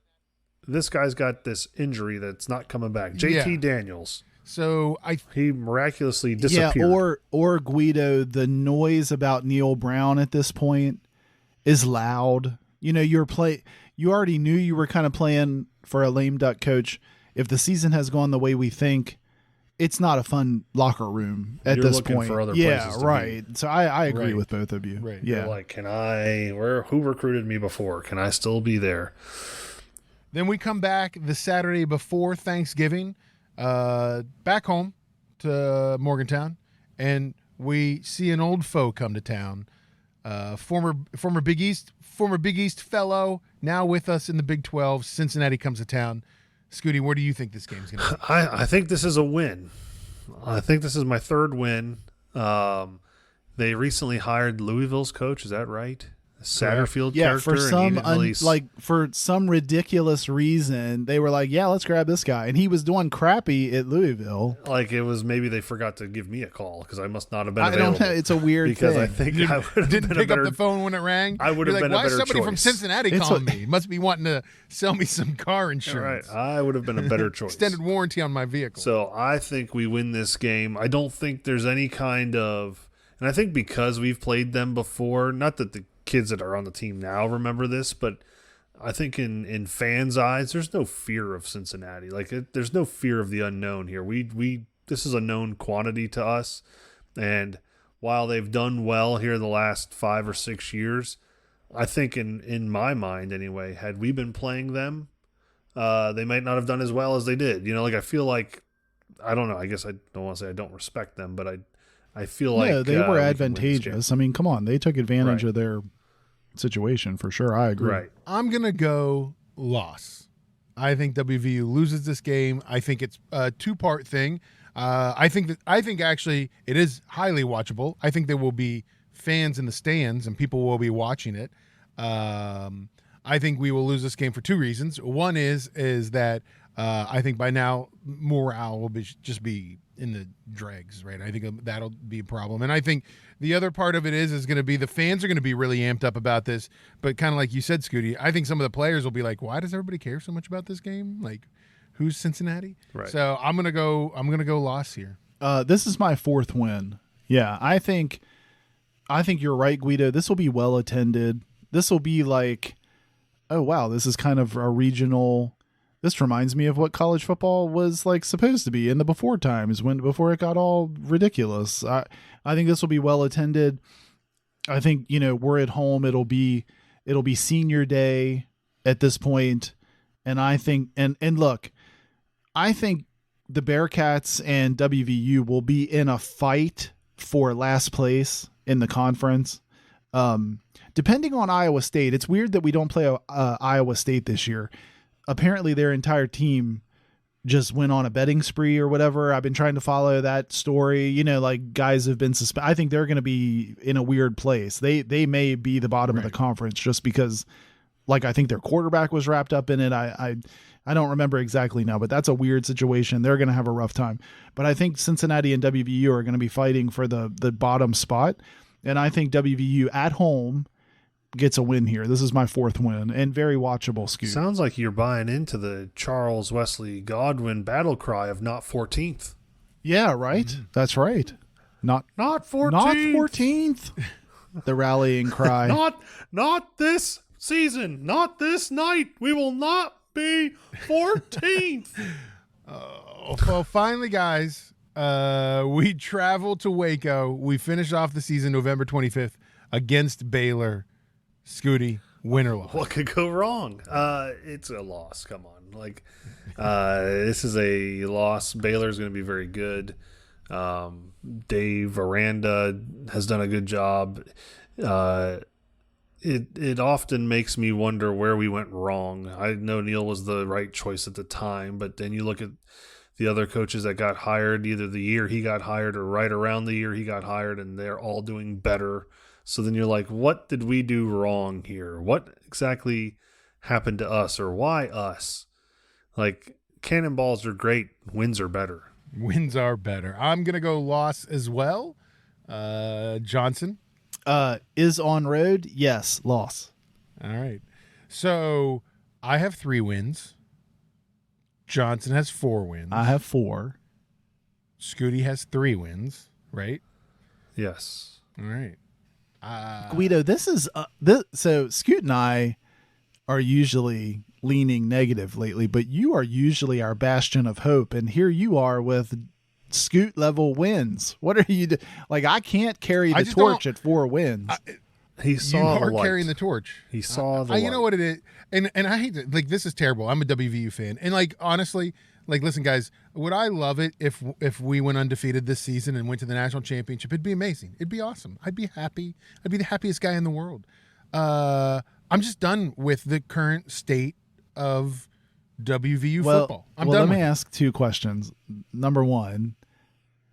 this guy's got this injury that's not coming back. JT Daniels. So he miraculously disappeared. Yeah, or Guido, the noise about Neal Brown at this point is loud. You already knew you were kind of playing for a lame duck coach. If the season has gone the way we think, it's not a fun locker room at this point. For other yeah, places right. So I agree Right. with both of you. Right. Yeah. You're like, who recruited me before? Can I still be there? Then we come back the Saturday before Thanksgiving, back home to Morgantown, and we see an old foe come to town. Former Big East fellow, now with us in the Big 12. Cincinnati comes to town. Scooty, where do you think this game's going to be? I think this is a win. I think this is my 3rd win. They recently hired Louisville's coach. Is that right? Satterfield character. For some ridiculous reason, they were like, "Yeah, let's grab this guy," and he was doing crappy at Louisville. Like it was maybe they forgot to give me a call because I must not have been available. It's a weird because thing. I think I would have Didn't been pick a better, up the phone when it rang. I would have been a why better is somebody choice. from Cincinnati calling me? Must be wanting to sell me some car insurance. Right, I would have been a better choice. Extended warranty on my vehicle. So I think we win this game. I don't think there's any kind of, and I think because we've played them before, not that the kids that are on the team now remember this, but I think in fans' eyes, there's no fear of Cincinnati. There's no fear of the unknown here. This is a known quantity to us, and while they've done well here the last 5 or 6 years, I think in my mind anyway, had we been playing them, they might not have done as well as they did. I feel like, I don't know. I guess I don't want to say I don't respect them, but I feel like they were advantageous. I mean, come on, they took advantage of their situation for sure. I agree. Right. I'm gonna go loss. I think WVU loses this game. I think it's a 2-part thing. I think actually it is highly watchable. I think there will be fans in the stands and people will be watching it. I think we will lose this game for 2 reasons. One is that I think by now morale will just be in the dregs, right? I think that'll be a problem. And I think the other part of it is going to be the fans are going to be really amped up about this. But kind of like you said, Scooty, I think some of the players will be like, why does everybody care so much about this game? Like, who's Cincinnati? Right. So I'm gonna go loss here. This is my 4th win. Yeah, I think you're right, Guido. This will be well attended. This will be like, oh wow, this is kind of a regional. This reminds me of what college football was like supposed to be in the before times before it got all ridiculous. I think this will be well attended. I think, we're at home. It'll be senior day at this point. And I think, and look, I think the Bearcats and WVU will be in a fight for last place in the conference. Depending on Iowa State, it's weird that we don't play Iowa State this year. Apparently their entire team just went on a betting spree or whatever. I've been trying to follow that story. Guys have been suspended. I think they're going to be in a weird place. They may be the bottom of the conference just because, I think their quarterback was wrapped up in it. I don't remember exactly now, but that's a weird situation. They're going to have a rough time. But I think Cincinnati and WVU are going to be fighting for the bottom spot. And I think WVU at home gets a win here. This is my 4th win and very watchable, Scoot. Sounds like you're buying into the Charles Wesley Godwin battle cry of not 14th. Yeah, right. Mm-hmm. That's right. Not 14th. Not 14th. The rallying cry. Not this season. Not this night. We will not be 14th. Well, finally, guys, we travel to Waco. We finish off the season November 25th against Baylor. Scooty, Win or loss. What could go wrong? It's a loss. Come on. This is a loss. Baylor's going to be very good. Dave Aranda has done a good job. It often makes me wonder where we went wrong. I know Neal was the right choice at the time, but then you look at the other coaches that got hired, either the year he got hired or right around the year he got hired, and they're all doing better. So then you're like, what did we do wrong here? What exactly happened to us, or why us? Cannonballs are great. Wins are better. Wins are better. I'm going to go loss as well. Johnson? Is on road? Yes, loss. All right. So I have 3 wins. Johnson has 4 wins. I have 4. Scooty has 3 wins, right? Yes. All right. Guido, this is so Scoot and I are usually leaning negative lately, but you are usually our bastion of hope, and here you are with Scoot level wins. What are you I can't carry the torch at 4 wins. He saw the light. Carrying the torch. He saw the light. You know what it is, and I hate to, this is terrible. I'm a WVU fan, and honestly, listen, guys, would I love it if we went undefeated this season and went to the national championship? It'd be amazing. It'd be awesome. I'd be happy. I'd be the happiest guy in the world. I'm just done with the current state of WVU football. Let me ask 2 questions. Number 1,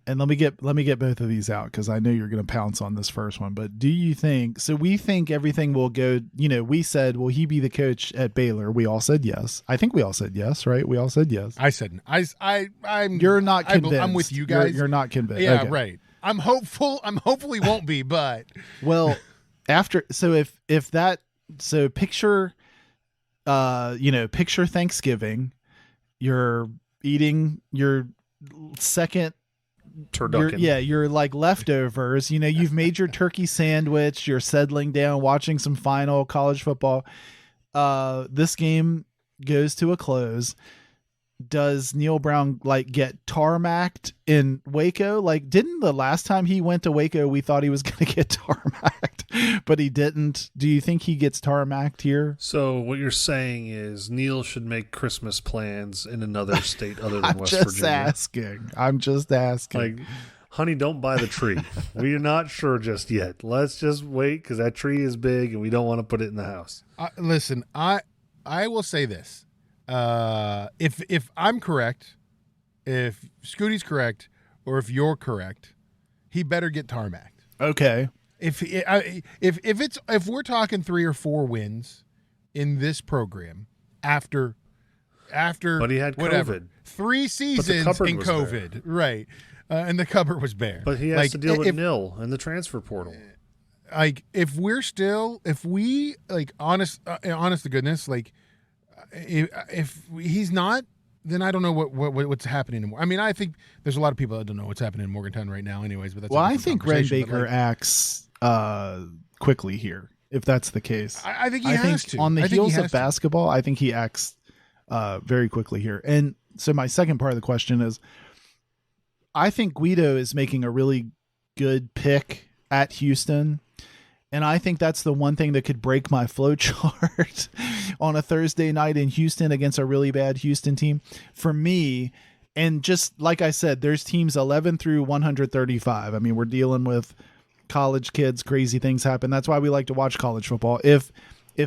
and let me get both of these out because I know you're going to pounce on this first one. But do you think so? We think everything will go. We said, will he be the coach at Baylor? We all said yes. I think we all said yes, right? We all said yes. I said I'm. You're not convinced. I'm with you guys. You're not convinced. Yeah, okay. right. I'm hopeful. Hopefully won't be, but well, picture, picture Thanksgiving. You're eating your second turducken. You're leftovers. You've made your turkey sandwich. You're settling down, watching some final college football. This game goes to a close. Does Neal Brown get tarmacked in Waco? Didn't the last time he went to Waco, we thought he was going to get tarmacked, but he didn't. Do you think he gets tarmacked here? So what you're saying is Neal should make Christmas plans in another state other than West Virginia. I'm just asking. Honey, don't buy the tree. We're not sure just yet. Let's just wait because that tree is big and we don't want to put it in the house. Listen, I will say this. If I'm correct, if Scooty's correct, or if you're correct, he better get tarmacked. Okay. If we're talking 3 or 4 wins in this program after but he had COVID. 3 seasons in COVID, right? And the cupboard was bare. But he has to deal with nil and the transfer portal. If we honest to goodness, if he's not, then I don't know what's happening anymore. I mean, I think there's a lot of people that don't know what's happening in Morgantown right now anyways, but that's I think Ren Baker acts quickly here, if that's the case. I think he has to. On the heels of basketball, I think he acts very quickly here. And so my second part of the question is, I think Guido is making a really good pick at Houston. And I think that's the one thing that could break my flow chart on a Thursday night in Houston against a really bad Houston team. For me, and just like I said, there's teams 11 through 135. I mean, we're dealing with college kids, crazy things happen. That's why we like to watch college football. If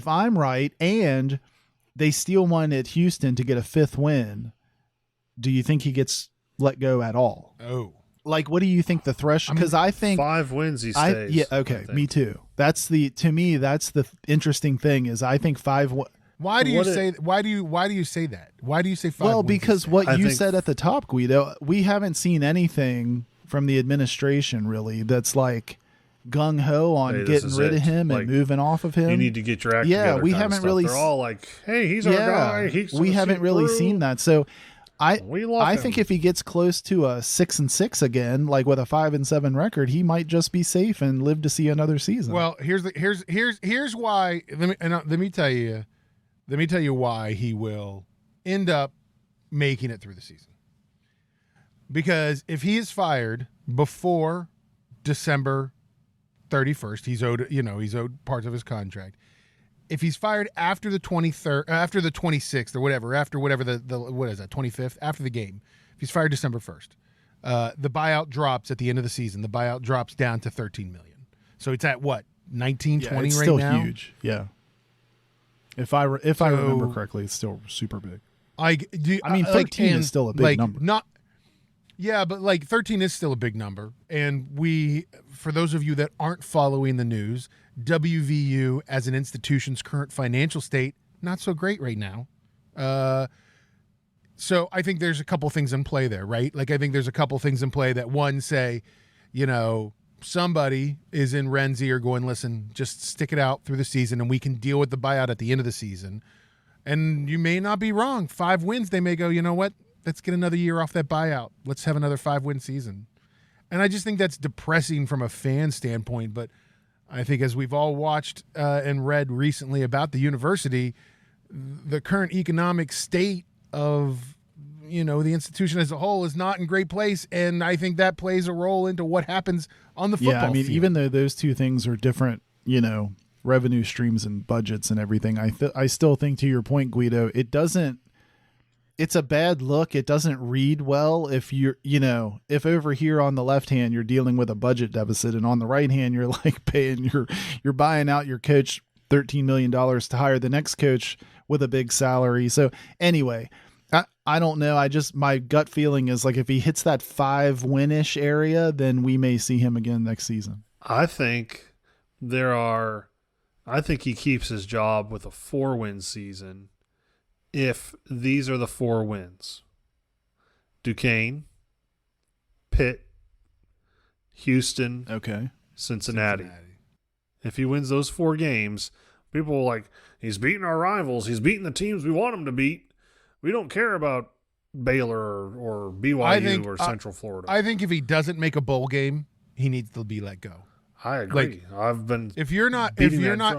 I'm right and they steal one at Houston to get a 5th win, do you think he gets let go at all? Oh. What do you think the threshold? Because I think 5 wins he stays. Yeah, okay, me too. That's the interesting thing is I think 5. Why do you say that? Why do you say 5? Well, because what you said at the top, Guido, we haven't seen anything from the administration really that's gung ho on getting rid of him and moving off of him. You need to get your act together. Yeah, we haven't really. They're all hey, he's our guy. We haven't really seen that. So I think if he gets close to a 6-6 again, with a 5-7 record, he might just be safe and live to see another season. Well, here's why. Let me tell you why he will end up making it through the season. Because if he is fired before December 31st, he's owed parts of his contract. if he's fired after the 23rd, after the 26th or whatever, after whatever the what is that, 25th, after the game, if he's fired December 1st, the buyout drops at the end of the season. The buyout drops down to $13 million. So it's at what, 19, 20 it's right still now? huge. Yeah. If I remember correctly, it's still super big. I mean, 13 is still a big number. But like 13 is still a big number. And for those of you that aren't following the news, WVU as an institution's current financial state, not so great right now. So I think there's a couple things in play there, right? Like I think there's a couple things in play that one say, somebody is in Ren's ear going, listen, just stick it out through the season and we can deal with the buyout at the end of the season. And you may not be wrong. 5 wins, they may go, you know what? Let's get another year off that buyout. Let's have another 5-win season. And I just think that's depressing from a fan standpoint. But I think as we've all watched and read recently about the university, the current economic state of the institution as a whole is not in great place, and I think that plays a role into what happens on the football field. Even though those two things are different, revenue streams and budgets and everything, I still think, to your point, Guido, it's a bad look. It doesn't read well if if over here on the left hand you're dealing with a budget deficit, and on the right hand you're like you're buying out your coach $13 million to hire the next coach with a big salary. So anyway, I don't know. My gut feeling is like if he hits that 5-win-ish area, then we may see him again next season. I think he keeps his job with a 4-win season if these are the 4 wins. Duquesne, Pitt, Houston, Cincinnati. If he wins those 4 games, people are like, he's beating our rivals. He's beating the teams we want him to beat. We don't care about Baylor or BYU or Central Florida. I think if he doesn't make a bowl game, he needs to be let go. I agree. If you're not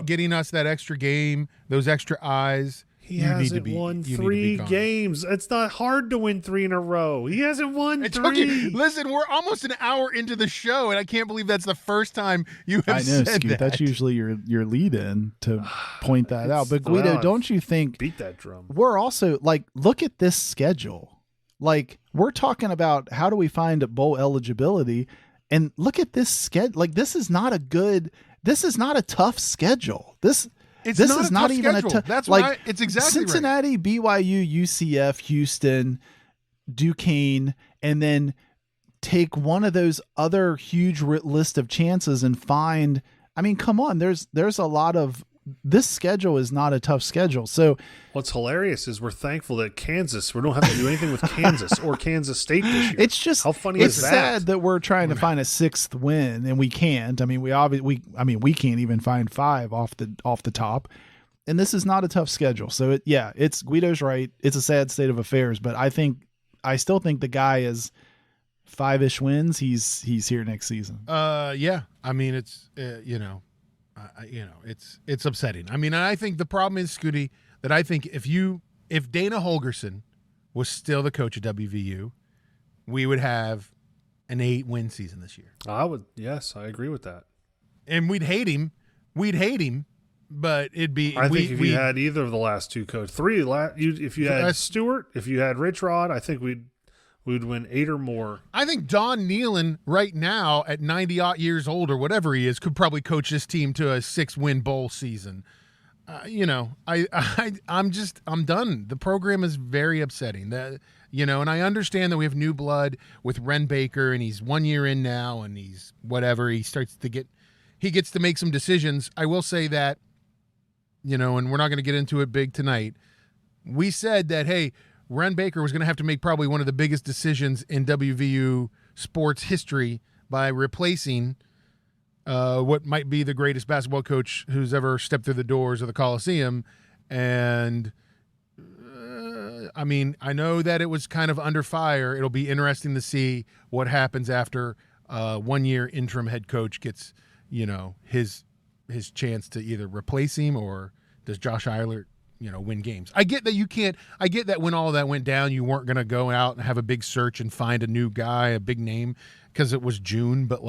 getting us that extra game, those extra eyes, he hasn't won 3 games. It's not hard to win 3 in a row. He hasn't won 3. Listen, we're almost an hour into the show, and I can't believe that's the first time you have said Scoot, that. That's usually your lead-in to point that out. But Guido, don't you think beat that drum? We're also look at this schedule. We're talking about how do we find bowl eligibility, and look at this schedule. This is not a tough schedule. This is not even a tough. That's right. It's exactly Cincinnati, right. BYU, UCF, Houston, Duquesne, and then take one of those other huge list of chances and find. I mean, come on. There's a lot of. This schedule is not a tough schedule. So what's hilarious is we're thankful that we don't have to do anything with Kansas or Kansas State this year. It's just how funny is that? It's sad that we're trying to find a 6th win and we can't. I mean, we can't even find 5 off the top. And this is not a tough schedule. So it's Guido's right. It's a sad state of affairs, but I still think the guy is 5-ish wins. He's here next season. Yeah. I mean, it's it's upsetting. I mean, I think the problem is, Scooty, that I think if Dana Holgerson was still the coach at WVU, we would have an 8-win season this year. Yes, I agree with that. And we'd hate him, but it'd be. I think if you had either of the last 2 coaches, if you had Stewart, if you had Rich Rod, I think we'd win 8 or more. I think Don Nealon right now at 90-odd years old or whatever he is could probably coach this team to a 6-win bowl season. I'm done. The program is very upsetting. And I understand that we have new blood with Ren Baker, and he's 1 year in now, and he's whatever. He gets to make some decisions. I will say that, and we're not going to get into it big tonight. We said that, hey, Ren Baker was going to have to make probably one of the biggest decisions in WVU sports history by replacing what might be the greatest basketball coach who's ever stepped through the doors of the Coliseum. And, I mean, I know that it was kind of under fire. It'll be interesting to see what happens after 1 year interim head coach gets, his chance to either replace him, or does Josh Eilert win games. I get that when all that went down, you weren't going to go out and have a big search and find a new guy, a big name, because it was June. But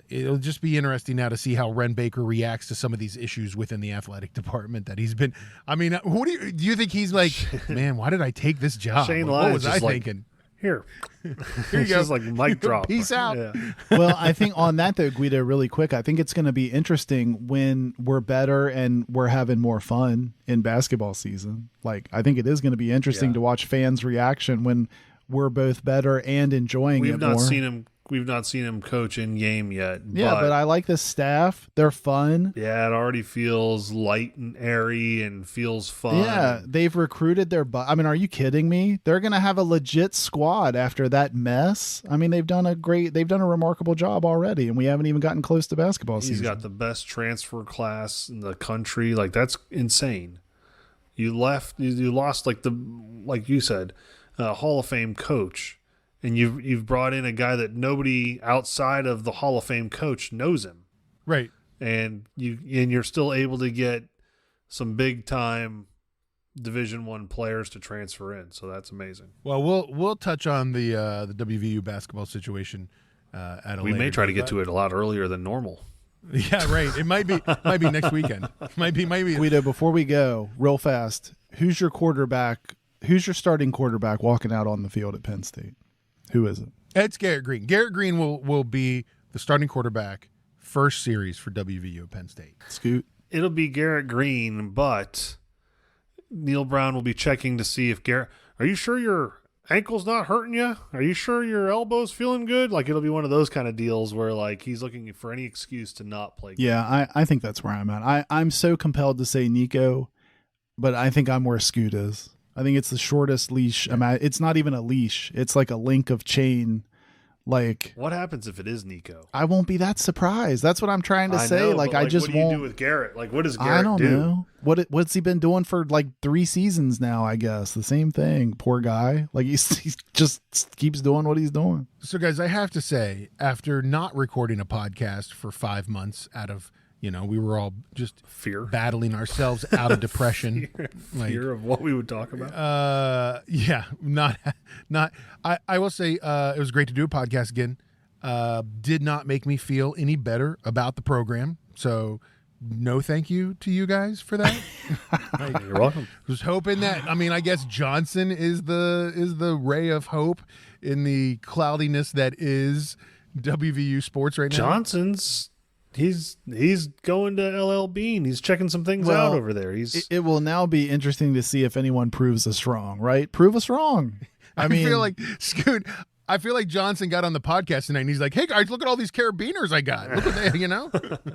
it'll just be interesting now to see how Ren Baker reacts to some of these issues within the athletic department that he's been. I mean, who do you think he's like? Man, why did I take this job? Shane What Lyons was I just thinking? Here Here it's you go. just like mic drop. Peace out. Yeah. Well, I think on that though, Guido, really quick, I think it's going to be interesting when we're better and we're having more fun in basketball season. Like, I think it is going to be interesting to watch fans' reaction when we're both better and enjoying it more. We've not seen him coach in game yet. Yeah, but I like the staff. They're fun. Yeah, it already feels light and airy and feels fun. Yeah, they've recruited their I mean, are you kidding me? They're going to have a legit squad after that mess. I mean, they've done a remarkable job already, and we haven't even gotten close to basketball season. He's got the best transfer class in the country. Like, that's insane. You lost like you said, Hall of Fame coach. And you've brought in a guy that nobody outside of the Hall of Fame coach knows him, Right. and you're still able to get some big time Division I players to transfer in. So that's amazing. Well, we'll touch on the WVU basketball situation at a We later may try to date. get to it a lot earlier than normal. Yeah, right. It might be next weekend. Might be. Guido, before we go, real fast, who's your quarterback? Who's your starting quarterback walking out on the field at Penn State? Who is it? It's Garrett Green. Garrett Green will be the starting quarterback first series for WVU at Penn State. Scoot. It'll be Garrett Green, but Neal Brown will be checking to see if Garrett. Are you sure your ankle's not hurting you? Are you sure your elbow's feeling good? Like, it'll be one of those kind of deals where like he's looking for any excuse to not play. Yeah, I think that's where I'm at. I'm so compelled to say Nico, but I think I'm where Scoot is. I think it's the shortest leash. It's not even a leash. It's like a link of chain. Like, What happens if it is Nico? I won't be that surprised. That's what I'm trying to say. Know, like, but, I just what do won't. you do with Garrett? Like, what does Garrett I don't do? know. What's he been doing for like 3 seasons now, I guess. The same thing. Poor guy. Like, he just keeps doing what he's doing. So, guys, I have to say, after not recording a podcast for 5 months out of, we were all just Fear. battling ourselves out of depression. Fear of what we would talk about. Yeah, not. I will say it was great to do a podcast again. Did not make me feel any better about the program. So no thank you to you guys for that. You're welcome. Was hoping that, I guess Johnson is the ray of hope in the cloudiness that is WVU sports right now. Johnson's he's going to LL Bean. He's checking some things out over there. It will now be interesting to see if anyone proves us wrong, right? Prove us wrong. I feel like Scoot. I feel like Johnson got on the podcast tonight and he's like, "Hey guys, look at all these carabiners I got. Look what they,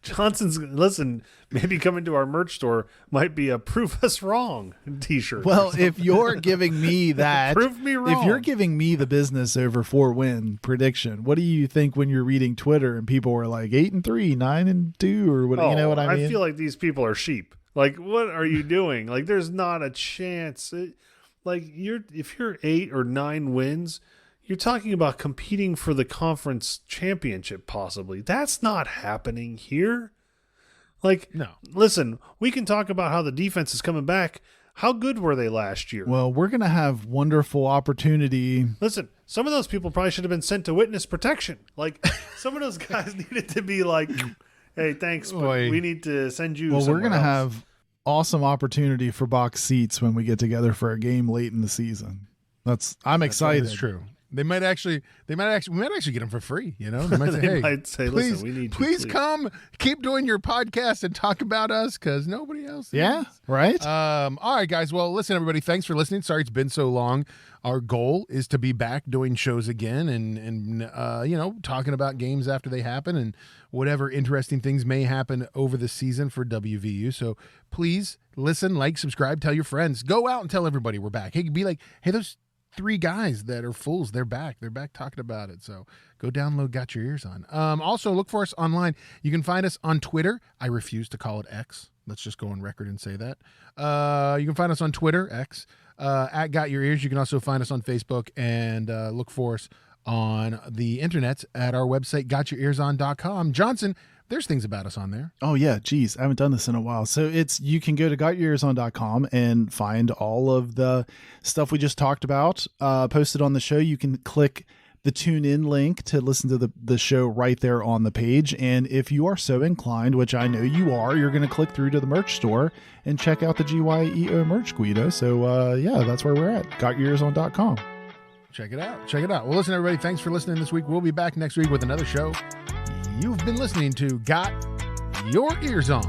Johnson's listen. Maybe coming to our merch store might be a "Prove Us Wrong" T-shirt. Well, if you're giving me that, Prove me wrong. If you're giving me the business over 4-win prediction, what do you think when you're reading Twitter and people are like 8-3, 9-2, or what? You know what I mean? I feel like these people are sheep. Like, what are you doing? Like, there's not a chance. If you're 8 or 9 wins. You're talking about competing for the conference championship, possibly. That's not happening here. Like, No. Listen, we can talk about how the defense is coming back. How good were they last year? Well, we're going to have wonderful opportunity. Listen, some of those people probably should have been sent to witness protection. Like, some of those guys needed to be like, hey, thanks, but we need to send you Well, we're going to else. have awesome opportunity for box seats when we get together for a game late in the season. I'm excited. That's true. We might actually get them for free. They might say, They "Hey, might say, please, listen, we need you, please please." come, keep doing your podcast and talk about us because nobody else." Yeah, is. right? All right, guys. Well, listen, everybody. Thanks for listening. Sorry it's been so long. Our goal is to be back doing shows again and talking about games after they happen and whatever interesting things may happen over the season for WVU. So please listen, like, subscribe, tell your friends. Go out and tell everybody we're back. Hey, be like, hey, those 3 guys that are fools, they're back talking about it. So go download Got Your Ears On. Also look for us online. You can find us on Twitter. I refuse to call it X. Let's just go on record and say that. You can find us on Twitter, X, at Got Your Ears. You can also find us on Facebook and look for us on the internet at our website, gotyourearson.com. Johnson, there's things about us on there. Oh yeah, geez, I haven't done this in a while. So you can go to gotyourearson.com and find all of the stuff we just talked about posted on the show. You can click the tune in link to listen to the show right there on the page. And if you are so inclined, which I know you are, you're going to click through to the merch store and check out the GYEO merch, Guido. So yeah, that's where we're at. GotYourEersOn.com. Check it out. Check it out. Well, listen, everybody, thanks for listening this week. We'll be back next week with another show. You've been listening to Got Your Ears On.